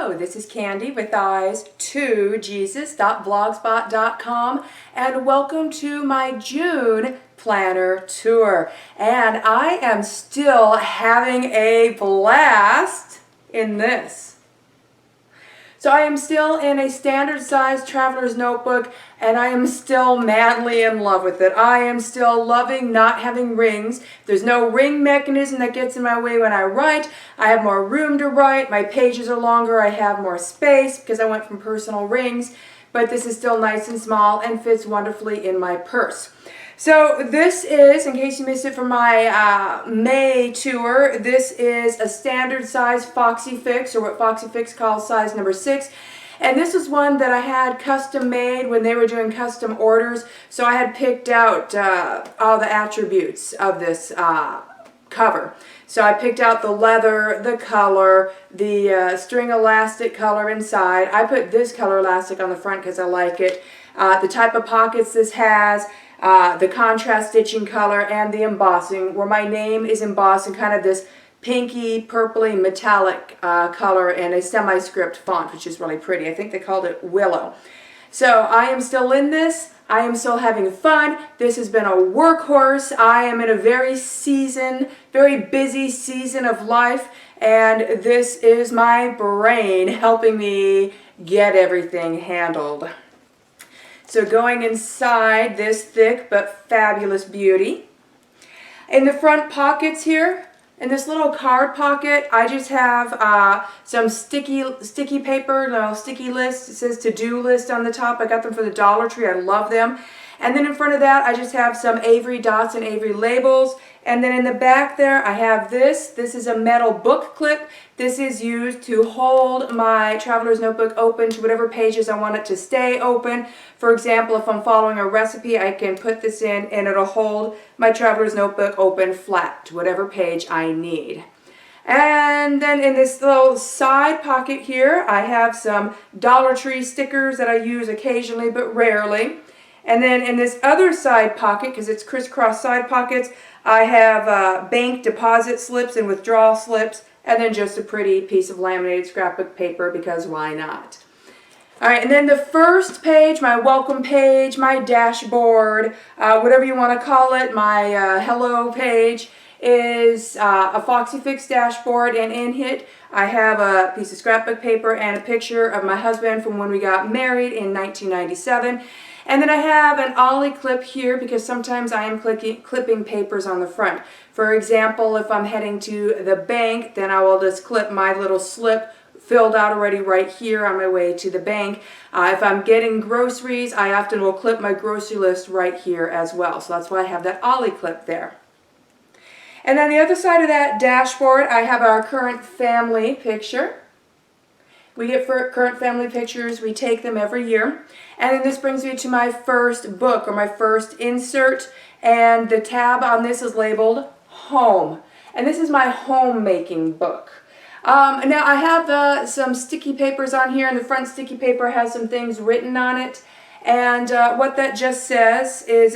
Hello, this is Candy with Eyes to Jesus.blogspot.com, and welcome to my June planner tour. And I am still having a blast in this. So I am still in a standard size traveler's notebook, and I am still madly in love with it. I am still loving not having rings. There's no ring mechanism that gets in my way when I write. I have more room to write. My pages are longer. I have more space because I went from personal rings, but this is still nice and small and fits wonderfully in my purse. So this is, in case you missed it from my May tour, this is a standard size Foxy Fix, or what Foxy Fix calls size number 6. And this is one that I had custom made when they were doing custom orders. So I had picked out all the attributes of this cover. So I picked out the leather, the color, the string elastic color inside. I put this color elastic on the front because I like it. The type of pockets this has. The contrast stitching color, and the embossing, where my name is embossed in kind of this pinky, purpley, metallic color and a semi-script font, which is really pretty. I think they called it Willow. So I am still in this. I am still having fun. This has been a workhorse. I am in a very busy season of life, and this is my brain helping me get everything handled. So going inside this thick but fabulous beauty. In the front pockets here, in this little card pocket, I just have some sticky paper, little sticky list. It says to-do list on the top. I got them for the Dollar Tree. I love them. And then in front of that, I just have some Avery dots and Avery labels. And then in the back there, I have this. This is a metal book clip. This is used to hold my traveler's notebook open to whatever pages I want it to stay open. For example, if I'm following a recipe, I can put this in and it'll hold my traveler's notebook open flat to whatever page I need. And then in this little side pocket here, I have some Dollar Tree stickers that I use occasionally but rarely. And then in this other side pocket, because it's crisscross side pockets, I have bank deposit slips and withdrawal slips, and then just a pretty piece of laminated scrapbook paper, because why not? All right, and then the first page, my welcome page, my dashboard, whatever you want to call it, my hello page, is a Foxy Fix dashboard, and in it I have a piece of scrapbook paper and a picture of my husband from when we got married in 1997. And then I have an ollie clip here because sometimes I am clipping papers on the front. For example, if I'm heading to the bank, then I will just clip my little slip filled out already right here on my way to the bank. If I'm getting groceries, I often will clip my grocery list right here as well. So that's why I have that ollie clip there. And on the other side of that dashboard, I have our current family picture. We get current family pictures, we take them every year. And then this brings me to my first book, or my first insert, and the tab on this is labeled Home. And this is my homemaking book. Now I have some sticky papers on here, and the front sticky paper has some things written on it. And what that just says is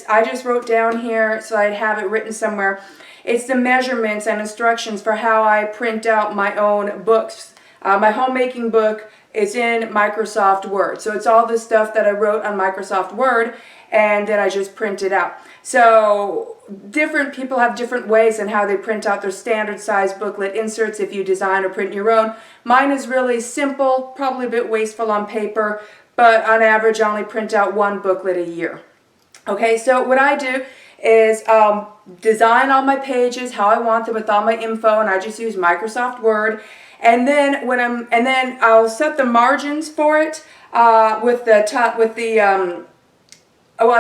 I just wrote down here so I'd have it written somewhere. It's the measurements and instructions for how I print out my own books. My homemaking book is in Microsoft Word. So it's all the stuff that I wrote on Microsoft Word, and then I just print it out. So different people have different ways in how they print out their standard size booklet inserts if you design or print your own. Mine is really simple, probably a bit wasteful on paper, but on average I only print out one booklet a year. Okay, so what I do is design all my pages how I want them with all my info, and I just use Microsoft Word. And then I'll set the margins for it I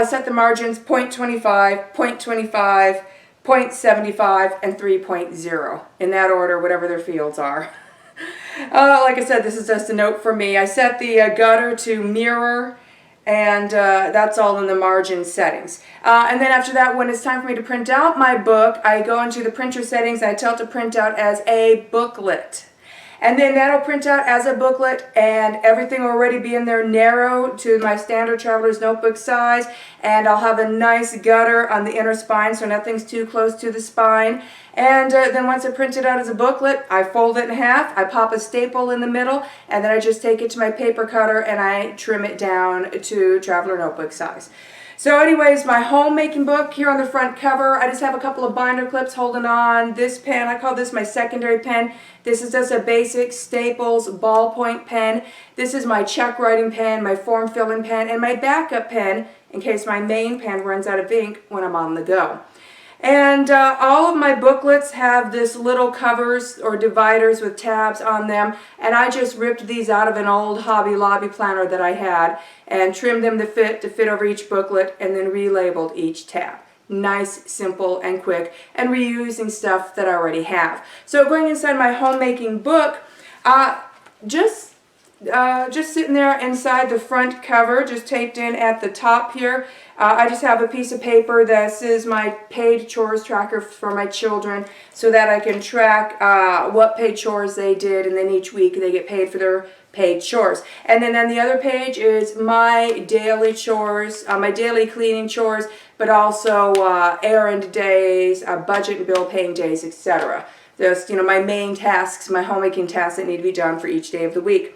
set the margins 0.25, 0.25, 0.75, and 3.0 in that order, whatever their fields are. Like I said, this is just a note for me. I set the gutter to mirror, and that's all in the margin settings. And then after that, when it's time for me to print out my book, I go into the printer settings and I tell it to print out as a booklet. And then that'll print out as a booklet, and everything will already be in there narrow to my standard traveler's notebook size. And I'll have a nice gutter on the inner spine so nothing's too close to the spine. And then once I print it out as a booklet, I fold it in half, I pop a staple in the middle, and then I just take it to my paper cutter and I trim it down to traveler notebook size. So anyways, my homemaking book here on the front cover, I just have a couple of binder clips holding on this pen. I call this my secondary pen. This is just a basic Staples ballpoint pen. This is my check writing pen, my form filling pen, and my backup pen in case my main pen runs out of ink when I'm on the go. And all of my booklets have this little covers or dividers with tabs on them, and I just ripped these out of an old Hobby Lobby planner that I had and trimmed them to fit over each booklet, and then relabeled each tab. Nice, simple, and quick, and reusing stuff that I already have. So going inside my homemaking book, just sitting there inside the front cover, just taped in at the top here, I just have a piece of paper. This is my paid chores tracker for my children so that I can track what paid chores they did, and then each week they get paid for their paid chores. And then on the other page is my daily chores, my daily cleaning chores, but also errand days, budget and bill paying days, etc. Just, my main tasks, my homemaking tasks that need to be done for each day of the week.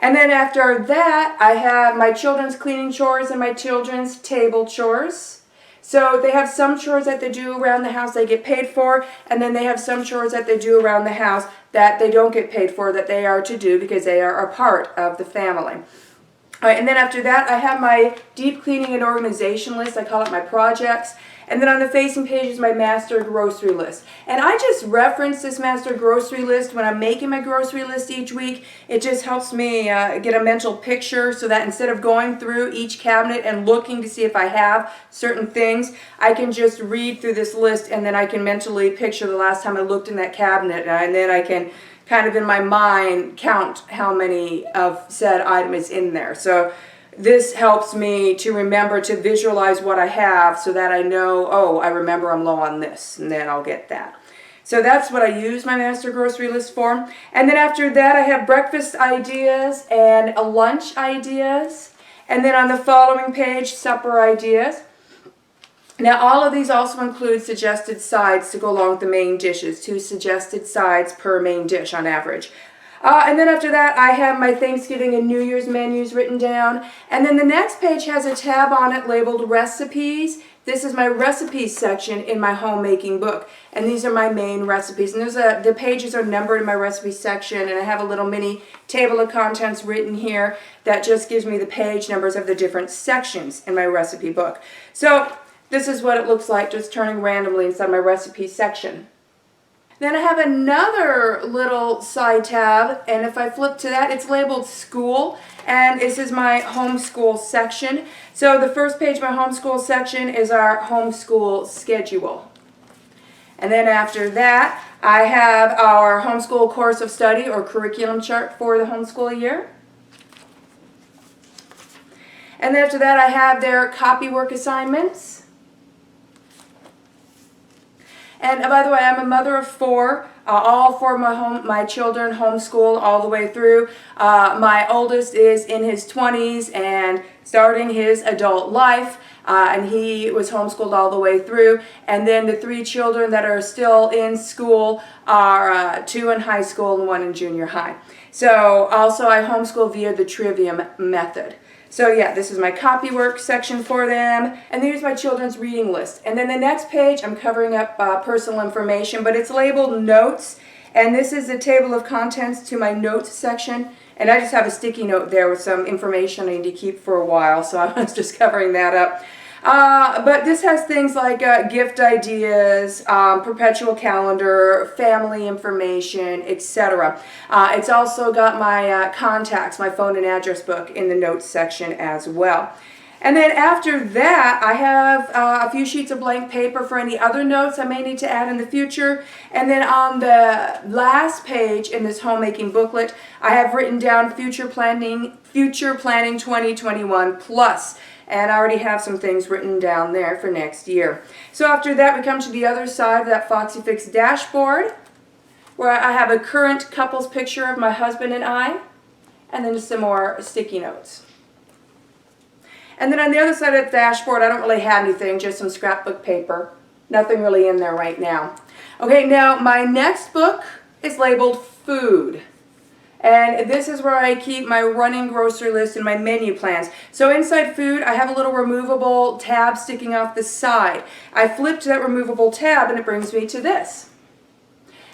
And then after that, I have my children's cleaning chores and my children's table chores. So they have some chores that they do around the house they get paid for, and then they have some chores that they do around the house that they don't get paid for, that they are to do because they are a part of the family. All right, and then after that, I have my deep cleaning and organization list. I call it my projects. And then on the facing page is my master grocery list. And I just reference this master grocery list when I'm making my grocery list each week. It just helps me get a mental picture so that instead of going through each cabinet and looking to see if I have certain things, I can just read through this list, and then I can mentally picture the last time I looked in that cabinet, and then I can kind of in my mind count how many of said item is in there. So this helps me to remember to visualize what I have so that I know, oh, I remember I'm low on this, and then I'll get that. So that's what I use my master grocery list for. And then after that, I have breakfast ideas and lunch ideas. And then on the following page, supper ideas. Now, all of these also include suggested sides to go along with the main dishes, 2 suggested sides per main dish on average. And then after that, I have my Thanksgiving and New Year's menus written down. And then the next page has a tab on it labeled recipes. This is my recipes section in my homemaking book. And these are my main recipes. And the pages are numbered in my recipes section. And I have a little mini table of contents written here that just gives me the page numbers of the different sections in my recipe book. So this is what it looks like just turning randomly inside my recipes section. Then I have another little side tab, and if I flip to that, it's labeled School, and this is my Homeschool section. So the first page of my Homeschool section is our Homeschool schedule. And then after that, I have our Homeschool course of study or curriculum chart for the homeschool year. And then after that, I have their copy work assignments. And by the way, I'm a mother of 4. All 4 of my children homeschool all the way through. My oldest is in his 20s and starting his adult life, and he was homeschooled all the way through. And then the 3 children that are still in school are 2 in high school and 1 in junior high. So also I homeschool via the Trivium method. So yeah, this is my copy work section for them, and here's my children's reading list. And then the next page, I'm covering up personal information, but it's labeled notes, and this is the table of contents to my notes section, and I just have a sticky note there with some information I need to keep for a while, so I was just covering that up. But this has things like gift ideas, perpetual calendar, family information, etc. It's also got my contacts, my phone and address book in the notes section as well. And then after that, I have a few sheets of blank paper for any other notes I may need to add in the future. And then on the last page in this homemaking booklet, I have written down future planning 2021 plus. And I already have some things written down there for next year. So after that, we come to the other side of that Foxy Fix dashboard. where I have a current couples picture of my husband and I, and then some more sticky notes. And then on the other side of the dashboard, I don't really have anything, just some scrapbook paper. Nothing really in there right now. Okay, now my next book is labeled Food. And this is where I keep my running grocery list and my menu plans. So inside Food, I have a little removable tab sticking off the side. I flip to that removable tab and it brings me to this.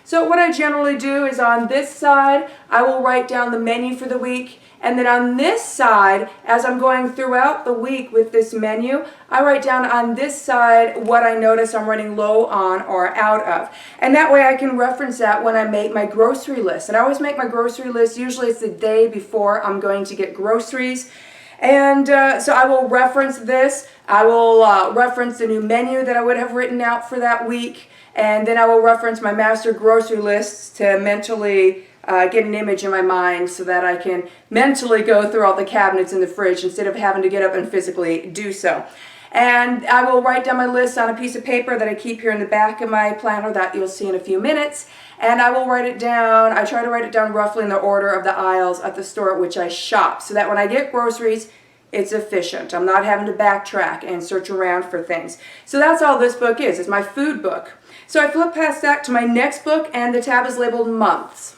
So what I generally do is on this side, I will write down the menu for the week. And then on this side, as I'm going throughout the week with this menu, I write down on this side what I notice I'm running low on or out of. And that way I can reference that when I make my grocery list. And I always make my grocery list, usually it's the day before I'm going to get groceries. And so I will reference this. I will reference the new menu that I would have written out for that week. And then I will reference my master grocery lists to mentally get an image in my mind so that I can mentally go through all the cabinets in the fridge instead of having to get up and physically do so. And I will write down my list on a piece of paper that I keep here in the back of my planner that you'll see in a few minutes. And I will write it down. I try to write it down roughly in the order of the aisles at the store at which I shop so that when I get groceries, it's efficient. I'm not having to backtrack and search around for things. So that's all this book is. It's my food book. So I flip past that to my next book, and the tab is labeled Months.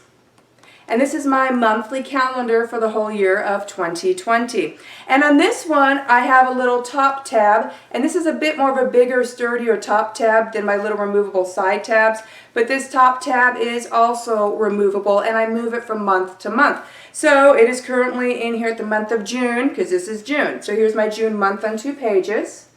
And this is my monthly calendar for the whole year of 2020. And on this one, I have a little top tab, and this is a bit more of a bigger, sturdier top tab than my little removable side tabs. But this top tab is also removable, and I move it from month to month. So it is currently in here at the month of June, because this is June. So here's my June month on 2 pages.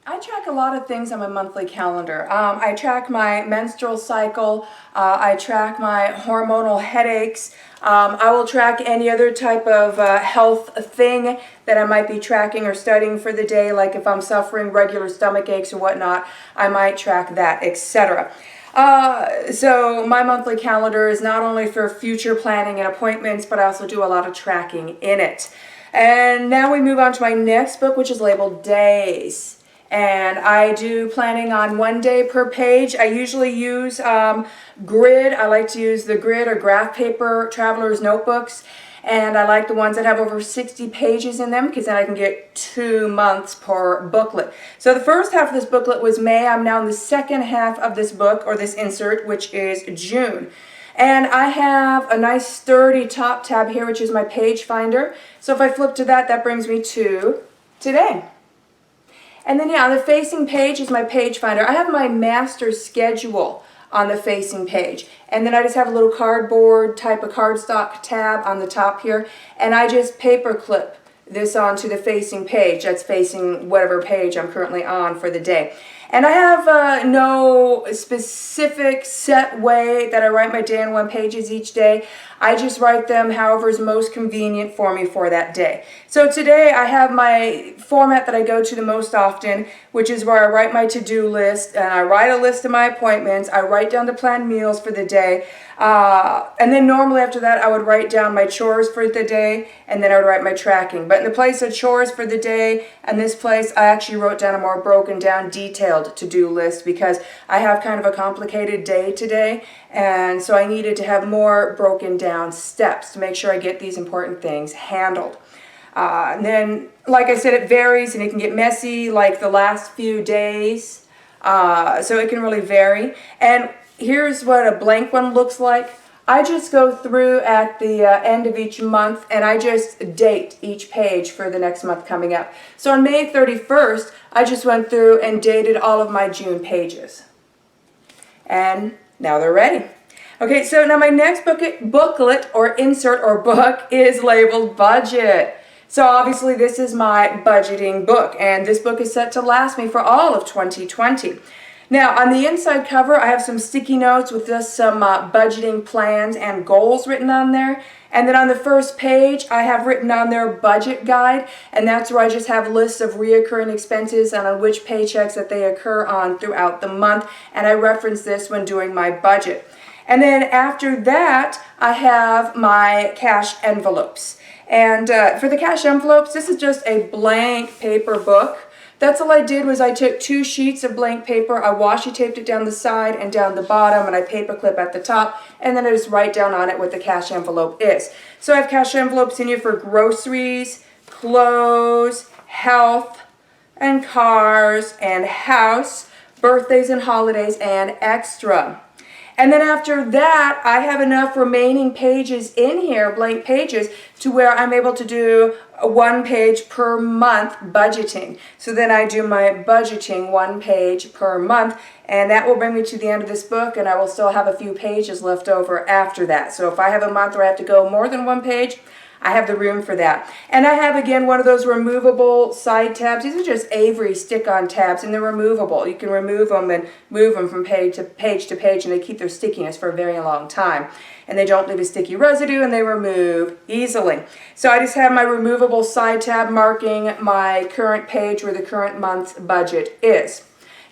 I track a lot of things on my monthly calendar. I track my menstrual cycle. I track my hormonal headaches. I will track any other type of health thing that I might be tracking or studying for the day, like if I'm suffering regular stomach aches or whatnot, I might track that, etc. So my monthly calendar is not only for future planning and appointments, but I also do a lot of tracking in it. And now we move on to my next book, which is labeled Days. And I do planning on 1 day per page. I usually use grid. I like to use the grid or graph paper traveler's notebooks. And I like the ones that have over 60 pages in them because then I can get 2 months per booklet. So the first half of this booklet was May. I'm now in the second half of this book or this insert, which is June. And I have a nice sturdy top tab here, which is my page finder. So if I flip to that, that brings me to today. And then on the facing page is my page finder. I have my master schedule on the facing page. And then I just have a little cardboard type of cardstock tab on the top here. And I just paper clip this onto the facing page. That's facing whatever page I'm currently on for the day. And I have no specific set way that I write my day on 1 pages each day. I just write them however is most convenient for me for that day. So today I have my format that I go to the most often, which is where I write my to-do list, and I write a list of my appointments, I write down the planned meals for the day, and then normally after that I would write down my chores for the day, and then I would write my tracking. But in the place of chores for the day, and this place, I actually wrote down a more broken down, detailed to-do list because I have kind of a complicated day today, and so I needed to have more broken down steps to make sure I get these important things handled. And then, like I said, it varies and it can get messy like the last few days, so it can really vary. And here's what a blank one looks like. I just go through at the end of each month and I just date each page for the next month coming up. So on May 31st, I just went through and dated all of my June pages. And now they're ready. Okay, so now my next booklet or insert or book is labeled Budget. So obviously this is my budgeting book, and this book is set to last me for all of 2020. Now on the inside cover I have some sticky notes with just some budgeting plans and goals written on there. And then on the first page I have written on there budget guide, and that's where I just have lists of reoccurring expenses and on which paychecks that they occur on throughout the month, and I reference this when doing my budget. And then after that I have my cash envelopes. And for the cash envelopes, this is just a blank paper book that's all I did was I took 2 sheets of blank paper, I washi taped it down the side and down the bottom, and I paper clip at the top, and then I just write down on it what the cash envelope is. So I have cash envelopes in here for groceries, clothes, health, and cars, and house, birthdays and holidays, and extra. And then after that, I have enough remaining pages in here, blank pages, to where I'm able to do 1 page per month budgeting. So then I do my budgeting 1 page per month, and that will bring me to the end of this book, and I will still have a few pages left over after that. So if I have a month where I have to go more than 1 page, I have the room for that. And I have, again, one of those removable side tabs. These are just Avery stick-on tabs, and they're removable. You can remove them and move them from page to page to page, and they keep their stickiness for a very long time. And they don't leave a sticky residue, and they remove easily. So I just have my removable side tab marking my current page where the current month's budget is.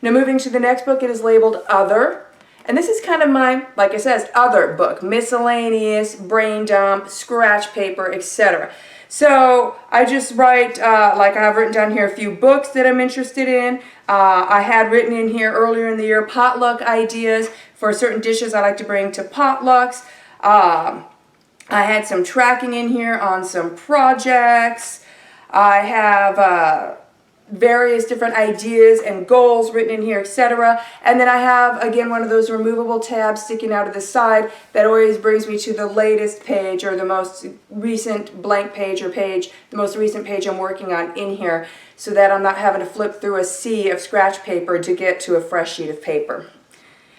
Now moving to the next book, it is labeled Other. And this is kind of my, like it says, other book, miscellaneous, brain dump, scratch paper, etc. So I just write, like I have written down here a few books that I'm interested in. I had written in here earlier in the year potluck ideas for certain dishes I like to bring to potlucks. I had some tracking in here on some projects. I have various different ideas and goals written in here, etc. And then I have, again, one of those removable tabs sticking out of the side that always brings me to the latest page or the most recent blank page or page, the most recent page I'm working on in here, so that I'm not having to flip through a sea of scratch paper to get to a fresh sheet of paper.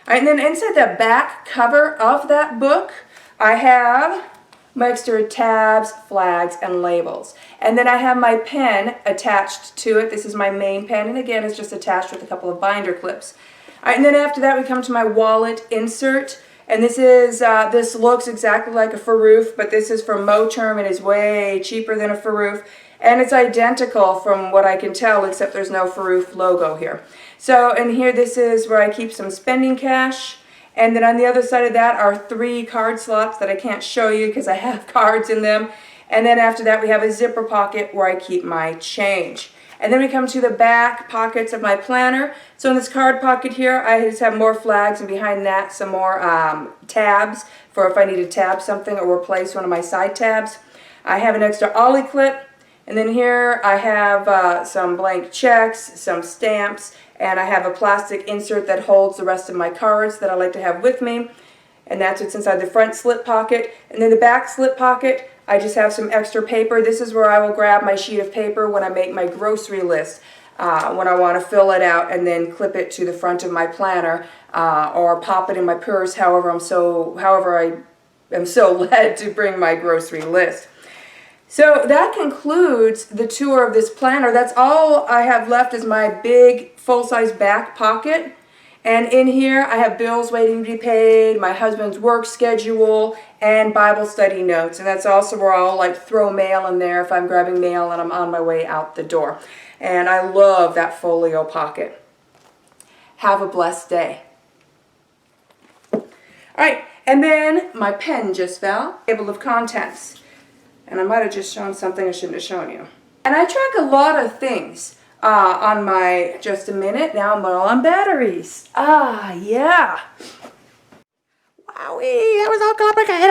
All right, and then inside the back cover of that book, I have my extra tabs, flags, and labels. And then I have my pen attached to it. This is my main pen, and again, it's just attached with a couple of binder clips. All right, and then after that, we come to my wallet insert. And this is, this looks exactly like a Faroof, but this is from Moterm. It is way cheaper than a Faroof. And it's identical from what I can tell, except there's no Faroof logo here. So in here, this is where I keep some spending cash. And then on the other side of that are 3 card slots that I can't show you because I have cards in them. And then after that we have a zipper pocket where I keep my change. And then we come to the back pockets of my planner. So in this card pocket here, I just have more flags, and behind that some more tabs for if I need to tab something or replace one of my side tabs. I have an extra ollie clip. And then here I have some blank checks, some stamps, and I have a plastic insert that holds the rest of my cards that I like to have with me. And that's what's inside the front slip pocket. And then the back slip pocket, I just have some extra paper. This is where I will grab my sheet of paper when I make my grocery list, when I want to fill it out and then clip it to the front of my planner, or pop it in my purse, however I am so led to bring my grocery list. So that concludes the tour of this planner. That's all I have left is my big full-size back pocket. And in here I have bills waiting to be paid, my husband's work schedule, and Bible study notes. And that's also where I'll like throw mail in there if I'm grabbing mail and I'm on my way out the door. And I love that folio pocket. Have a blessed day. All right, and then my pen just fell. Table of contents. And I might have just shown something I shouldn't have shown you. And I track a lot of things on my, just a minute, now I'm low on batteries. Yeah. Wowee, that was all complicated.